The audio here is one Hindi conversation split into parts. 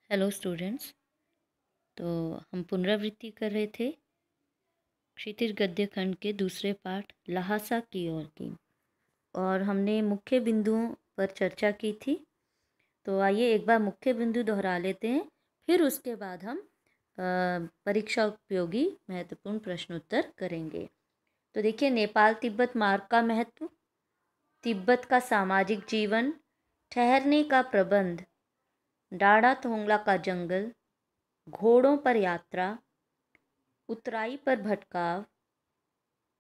Hello students. तो हम पुनरावृत्ति कर रहे थे क्षितिज गद्य खंड के दूसरे पाठ लहासा की ओर की, और हमने मुख्य बिंदुओं पर चर्चा की थी। तो आइए एक बार मुख्य बिंदु दोहरा लेते हैं, फिर उसके बाद हम परीक्षा उपयोगी महत्वपूर्ण प्रश्नोत्तर करेंगे। तो देखिए, नेपाल तिब्बत मार्ग का महत्व, तिब्बत का सामाजिक जीवन, ठहरने का प्रबंध, डाढ़ा थोंगला का जंगल, घोड़ों पर यात्रा, उतराई पर भटकाव,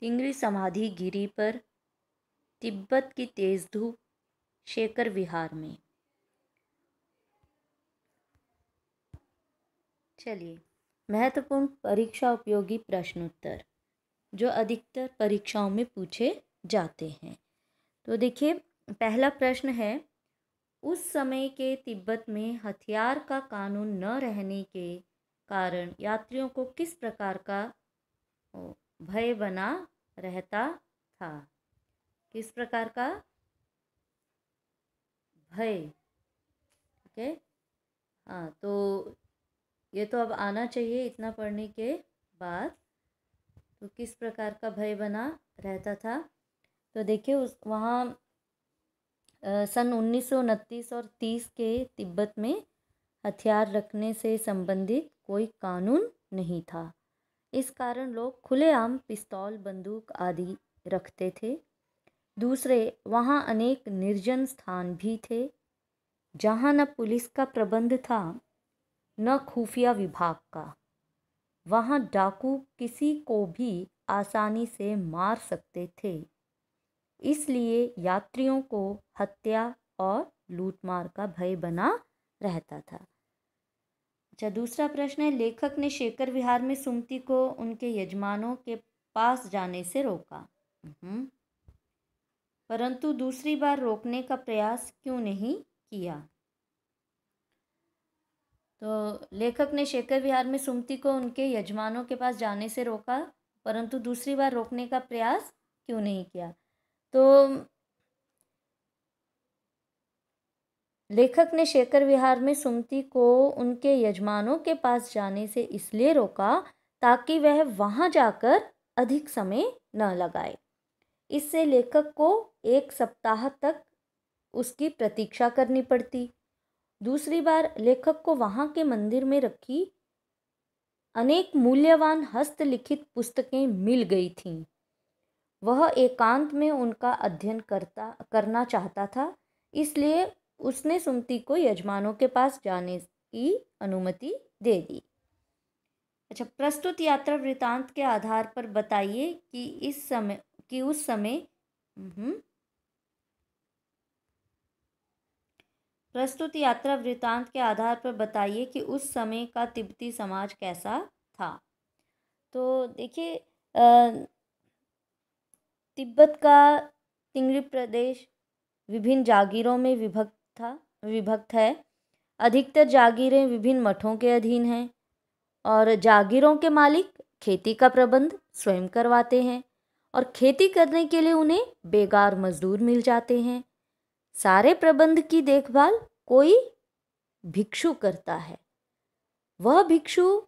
तिंगरी समाधि गिरी पर, तिब्बत की तेज धूप, शेकर विहार में। चलिए, महत्वपूर्ण परीक्षा उपयोगी प्रश्नोत्तर जो अधिकतर परीक्षाओं में पूछे जाते हैं। तो देखिए, पहला प्रश्न है, उस समय के तिब्बत में हथियार का कानून न रहने के कारण यात्रियों को किस प्रकार का भय बना रहता था? किस प्रकार का भय? ठीक है। हाँ, तो ये तो अब आना चाहिए इतना पढ़ने के बाद। तो किस प्रकार का भय बना रहता था? तो देखिए, उस वहाँ सन 1929 और 30 के तिब्बत में हथियार रखने से संबंधित कोई कानून नहीं था। इस कारण लोग खुलेआम पिस्तौल, बंदूक आदि रखते थे। दूसरे, वहाँ अनेक निर्जन स्थान भी थे जहाँ न पुलिस का प्रबंध था न खुफिया विभाग का। वहाँ डाकू किसी को भी आसानी से मार सकते थे, इसलिए यात्रियों को हत्या और लूटमार का भय बना रहता था। अच्छा, दूसरा प्रश्न है, लेखक ने शेकर विहार में सुमति को उनके यजमानों के पास जाने से रोका, परंतु दूसरी बार रोकने का प्रयास क्यों नहीं किया? तो लेखक ने शेकर विहार में सुमति को उनके यजमानों के पास जाने से रोका, परंतु दूसरी बार रोकने का प्रयास क्यों नहीं किया? तो लेखक ने शेकर विहार में सुमति को उनके यजमानों के पास जाने से इसलिए रोका ताकि वह वहां जाकर अधिक समय न लगाए। इससे लेखक को 1 सप्ताह तक उसकी प्रतीक्षा करनी पड़ती। दूसरी बार लेखक को वहां के मंदिर में रखी अनेक मूल्यवान हस्तलिखित पुस्तकें मिल गई थीं। वह एकांत में उनका अध्ययन करना चाहता था, इसलिए उसने सुमति को यजमानों के पास जाने की अनुमति दे दी। अच्छा, प्रस्तुत यात्रा वृतांत के आधार पर बताइए कि उस समय प्रस्तुत यात्रा वृतांत के आधार पर बताइए कि उस समय का तिब्बती समाज कैसा था। तो देखिए, तिब्बत का तिंगरी प्रदेश विभिन्न जागीरों में विभक्त है। अधिकतर जागीरें विभिन्न मठों के अधीन हैं और जागीरों के मालिक खेती का प्रबंध स्वयं करवाते हैं और खेती करने के लिए उन्हें बेगार मजदूर मिल जाते हैं। सारे प्रबंध की देखभाल कोई भिक्षु करता है। वह भिक्षु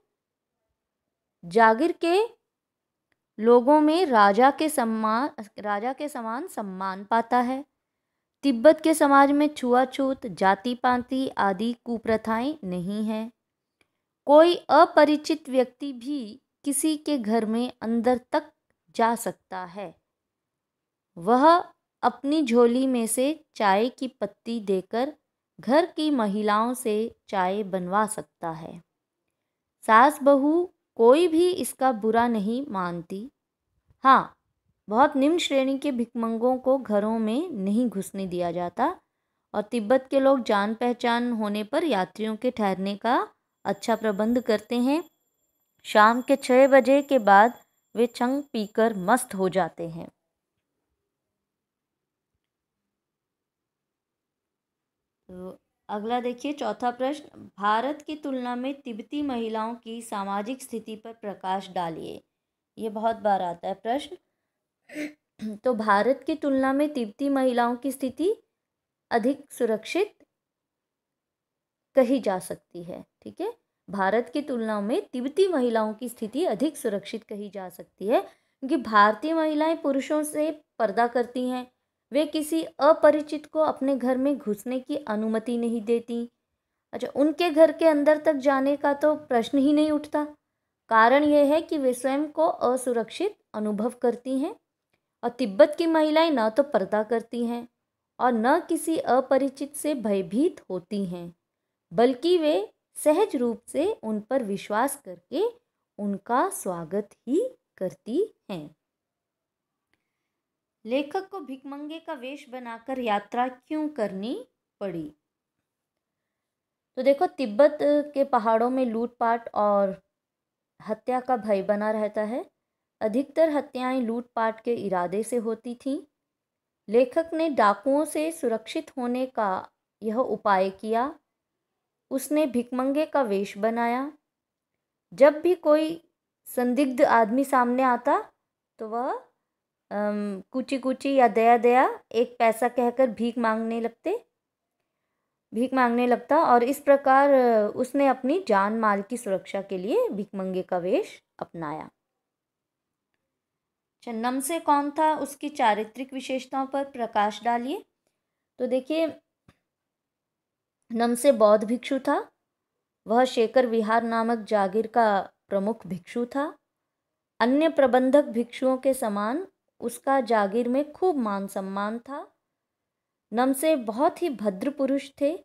जागीर के लोगों में राजा के समान सम्मान पाता है। तिब्बत के समाज में छुआछूत, जाति पाति आदि कुप्रथाएं नहीं हैं। कोई अपरिचित व्यक्ति भी किसी के घर में अंदर तक जा सकता है। वह अपनी झोली में से चाय की पत्ती देकर घर की महिलाओं से चाय बनवा सकता है। सास बहू कोई भी इसका बुरा नहीं मानती। हाँ, बहुत निम्न श्रेणी के भिखमंगों को घरों में नहीं घुसने दिया जाता और तिब्बत के लोग जान पहचान होने पर यात्रियों के ठहरने का अच्छा प्रबंध करते हैं। शाम के 6 बजे के बाद वे चंग पीकर मस्त हो जाते हैं। तो अगला देखिए, चौथा प्रश्न, भारत की तुलना में तिब्बती महिलाओं की सामाजिक स्थिति पर प्रकाश डालिए। ये बहुत बार आता है प्रश्न। तो भारत की तुलना में तिब्बती महिलाओं की स्थिति अधिक सुरक्षित कही जा सकती है। ठीक है, भारत की तुलना में तिब्बती महिलाओं की स्थिति अधिक सुरक्षित कही जा सकती है, क्योंकि भारतीय महिलाएं पुरुषों से पर्दा करती हैं। वे किसी अपरिचित को अपने घर में घुसने की अनुमति नहीं देती। अच्छा, उनके घर के अंदर तक जाने का तो प्रश्न ही नहीं उठता। कारण यह है कि वे स्वयं को असुरक्षित अनुभव करती हैं। और तिब्बत की महिलाएं न तो पर्दा करती हैं और न किसी अपरिचित से भयभीत होती हैं, बल्कि वे सहज रूप से उन पर विश्वास करके उनका स्वागत ही करती हैं। लेखक को भिखमंगे का वेश बनाकर यात्रा क्यों करनी पड़ी? तो देखो, तिब्बत के पहाड़ों में लूटपाट और हत्या का भय बना रहता है। अधिकतर हत्याएं लूटपाट के इरादे से होती थीं। लेखक ने डाकुओं से सुरक्षित होने का यह उपाय किया। उसने भिखमंगे का वेश बनाया। जब भी कोई संदिग्ध आदमी सामने आता तो वह कुची कुची या दया दया एक पैसा कहकर भीख मांगने लगता और इस प्रकार उसने अपनी जान माल की सुरक्षा के लिए भिखमंगे का वेश अपनाया। नमसे कौन था, उसकी चारित्रिक विशेषताओं पर प्रकाश डालिए। तो देखिए, नमसे बौद्ध भिक्षु था। वह शेखर विहार नामक जागीर का प्रमुख भिक्षु था। अन्य प्रबंधक भिक्षुओं के समान उसका जागीर में खूब मान सम्मान था। नमसे बहुत ही भद्र पुरुष थे।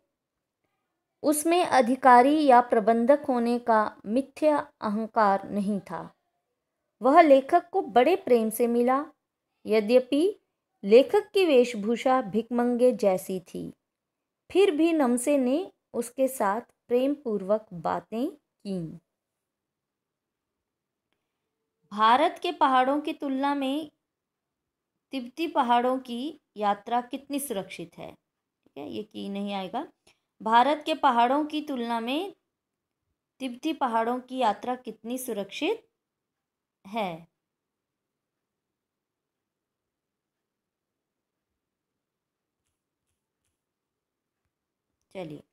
उसमें अधिकारी या प्रबंधक होने का मिथ्या अहंकार नहीं था। वह लेखक को बड़े प्रेम से मिला। यद्यपि लेखक की वेशभूषा भिखमंगे जैसी थी, फिर भी नमसे ने उसके साथ प्रेम पूर्वक बातें की। भारत के पहाड़ों की तुलना में तिब्बती पहाड़ों की यात्रा कितनी सुरक्षित है? ठीक है, ये की नहीं आएगा। भारत के पहाड़ों की तुलना में तिब्बती पहाड़ों की यात्रा कितनी सुरक्षित है? चलिए,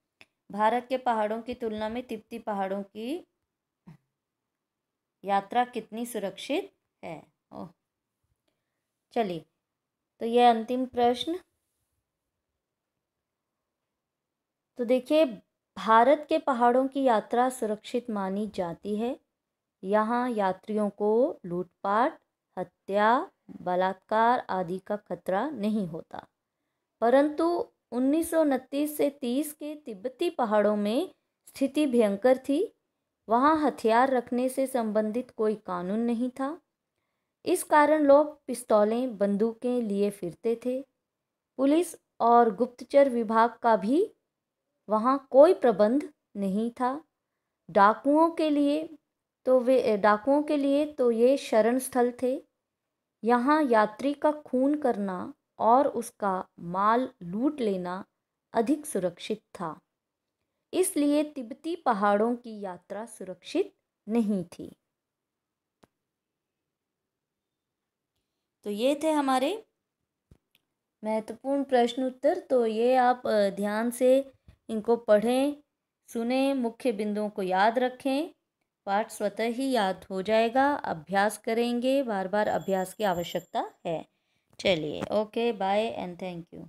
भारत के पहाड़ों की तुलना में तिब्बती पहाड़ों की यात्रा कितनी सुरक्षित है? ओह, चलिए, तो यह अंतिम प्रश्न। तो देखिए, भारत के पहाड़ों की यात्रा सुरक्षित मानी जाती है। यहाँ यात्रियों को लूटपाट, हत्या, बलात्कार आदि का खतरा नहीं होता। परंतु 1929 से 30 के तिब्बती पहाड़ों में स्थिति भयंकर थी। वहाँ हथियार रखने से संबंधित कोई कानून नहीं था। इस कारण लोग पिस्तौलें, बंदूकें लिए फिरते थे। पुलिस और गुप्तचर विभाग का भी वहाँ कोई प्रबंध नहीं था। डाकुओं के लिए तो ये शरण स्थल थे। यहाँ यात्री का खून करना और उसका माल लूट लेना अधिक सुरक्षित था। इसलिए तिब्बती पहाड़ों की यात्रा सुरक्षित नहीं थी। तो ये थे हमारे महत्वपूर्ण प्रश्न उत्तर। तो ये आप ध्यान से इनको पढ़ें, सुने, मुख्य बिंदुओं को याद रखें। पाठ स्वतः ही याद हो जाएगा। अभ्यास करेंगे, बार बार अभ्यास की आवश्यकता है। चलिए, okay, bye and thank you.